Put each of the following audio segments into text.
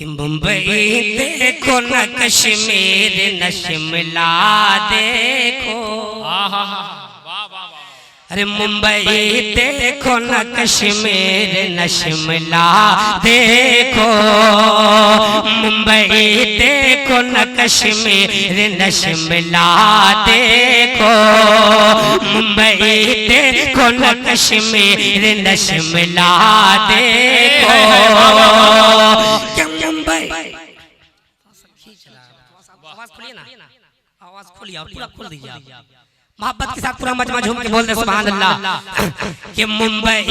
कि मुंबई देखो न कश्मीर न शिमला देखो। अरे मुंबई देखो न कश्मीर न शिमला देखो। मुंबई देखो न कश्मीर न शिमला देखो। मुंबई देखो न कश्मीर न शिमला देखो। क्या मुंबई आवाज खोलिए ना, आवाज खोलिए और पूरा खोल दीजिए आप। मोहब्बत के साथ पूरा मजमा झूम के बोल दे सुभान अल्लाह। कि मुंबई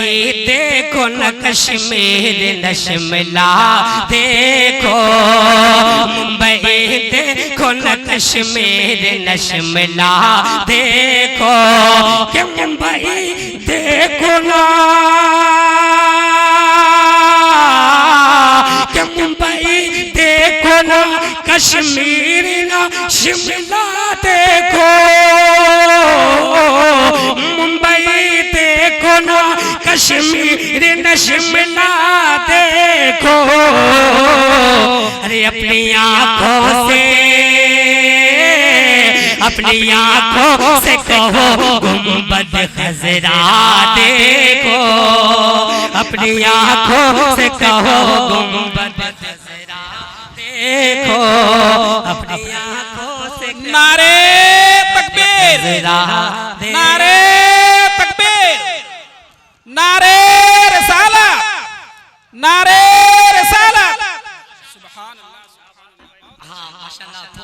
देखो न कश्मीर न शिमला देखो। मुंबई देखो न कश्मीर न शिमला देखो। कि मुंबई देखो ना, कि मुंबई देखो ना कश्मीर न शिमला देखो। मुंबई देखो ना कश्मीर न शिमला देखो। अरे अपनी आंखों से, अपनी आंखों से कहो गुंबद खजरा देखो। अपनी आंखों से कहो गुंबद खजरा देखो। अपनी आंखों से नारे तकबीर, नारे तकबीर, नारे रिसालत, नारे रिसालत। सुभान अल्लाह। हाँ माशाल्लाह। तो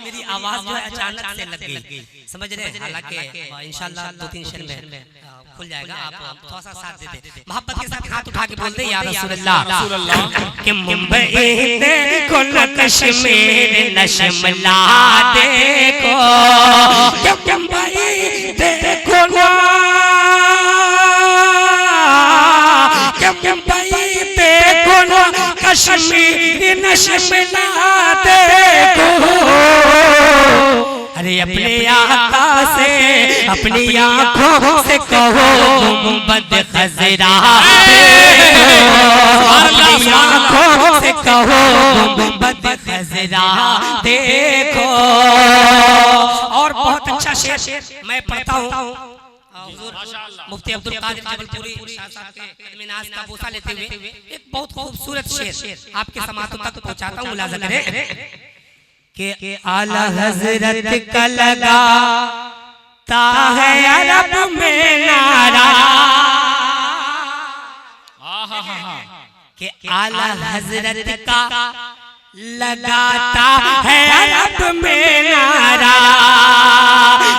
मेरी आवाज जो है अचानक से लग गई, समझ रहे हैं। हालांकि इंशाल्लाह 2-3 शेर में खुल जाएगा, आप थोड़ा सा साथ दे दे। मोहब्बत के साथ हाथ उठा के बोल दे या रसूलुल्लाह। कि मुंबई देखो न कश्मीर न शिमला देखो। मुंबई देखो ना, मुंबई देखो ना कश्मीर न शिमला देखो। अरे अपने आका से, अपनी आंखों से कहो गुंबद खजरा देखो। अपनी आंखों से कहो गुंबद खजरा देखो। और बहुत अच्छा शेर मैं पढ़ता हूँ। मुफ्ती अब्दुल कादिर जबलपुरी साहब के कदम नाज का बोसा लेते हुए एक बहुत खूबसूरत शेर आपके समातों तक पहुँचाता हूँ। मुलाज़ा करें कि आला हजरत का लगा ता है अरब में नारा। कि आला हजरत का लगाता है अरब में नारा।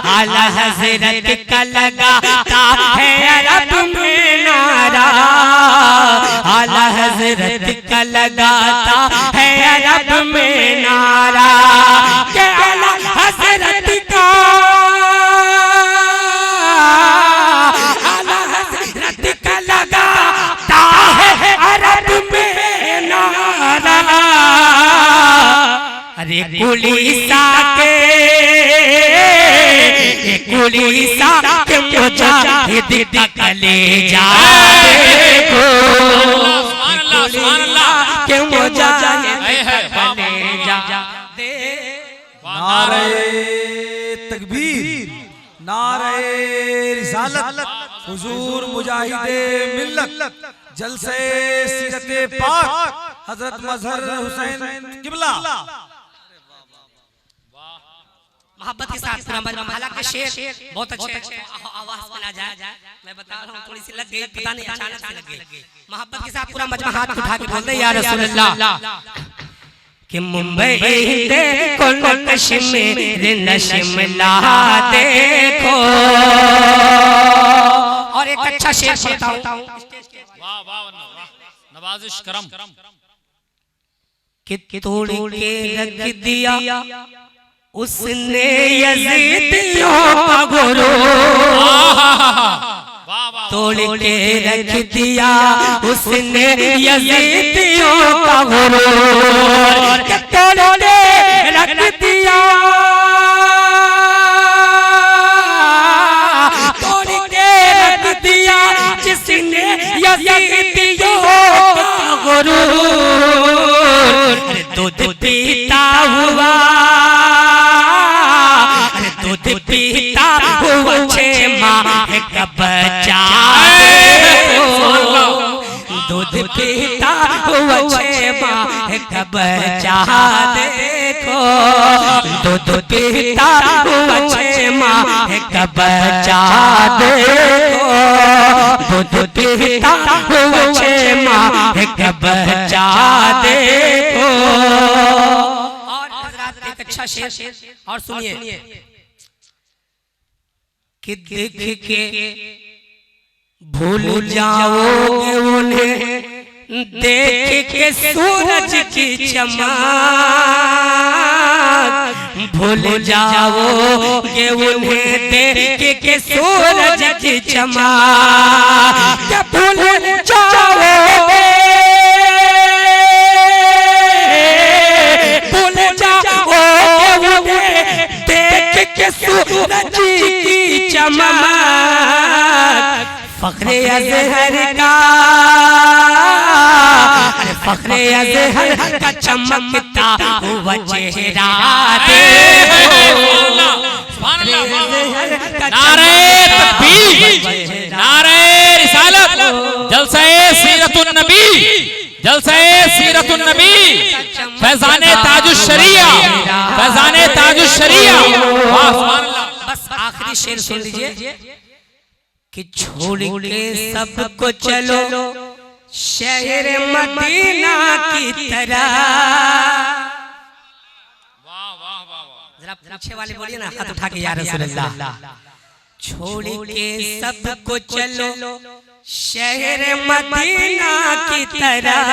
आला हजरत का लगाता है अरब में नारा। आला हजरत का लगाता है अरब में नारा। के आला हजरत का, आला हजरत का लगाता है अरब में नारा। अरे कुलीसा के, कुलीसा के मुजाहिद का कलेजा देखो। कुलीसा के मुजाहिद का कलेजा देखो। नारे तकबीर, नारे रिसालत, हुजूर मुजाहिदे मिल्लत, जलसे सीरते पाक हजरत मजहर हुसैन किबला। मोहब्बत के साथ पूरा मजमा। हालांकि शेर बहुत अच्छे आवाज में ना जाए, मैं बता रहा हूँ थोड़ी सी लग गई, पता नहीं अचानक से लग गई। मोहब्बत के साथ पूरा मजमा हाथ उठा के बोल दे या रसूलुल्लाह। कि मुंबई देखो न कश्मीर न शिमला देखो। और एक अच्छा शेर पढ़ता हूँ। वाह वाह नवाजिश करम। कि तोड़ के रख दिया उसने यजीदियों का गुरूर। तोड़ के रख दिया उसने यजीदियों का गुरूर। तोड़ के रख दिया, तोड़ के रख दिया जिसने यजीदियों का गुरूर। अच्छे माँ का बच्चा दूध पीता अच्छे माँ का बच्चा देखो दूध पीता अच्छे माँ का बच्चा देखो दूध पीता अच्छे माँ का बच्चा देखो। और हजरात एक अच्छा शेर और सुनिए कि देख के भूल जाओगे उन्हें देख के सूरज की चमक भूल जाओगे उन्हें देख के सूरज की चमक भूल जाओगे भूल जाओगे उन्हें देख के सूरज की चमक फखरे अज़हर का फखरे अज़हर का चमकता हुआ चेहरा नारे तकबीर नारे रिसालत जलसे सीरतुन नबी जलसे सीरतुन नबी फैज़ाने ताजुश शरिया फैज़ाने ताजुश शरिया। बस आखिरी शेर सुन लीजिए कि छोड़ के सबको चलो शहर मदीना की तरह। जरा पीछे वाले बोलिए ना हाथ उठा के या रसूल अल्लाह। छोड़ के सबको चलो शहर मदीना की तरह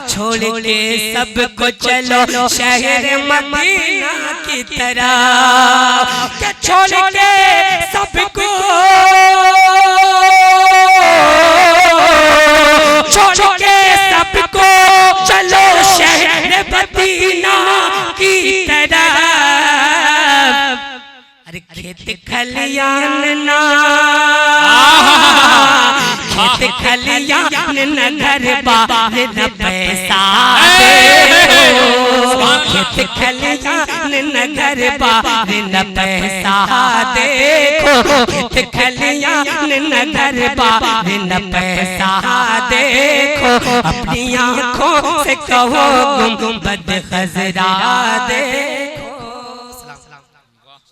छोड़ के सबको चलो शहर मदीना की तरह छोड़ के सबको छोड़ के सबको चलो शहर मदीना की तरह। अरे खेत खलियान ना खेत खलियान न घर बार न पैसा खेत खलियान न घर बार न पैसा देखो खेत खलियान न घर बार न पैसा देखो अपनी आँखों से कहो गुंबद खजरा देखो।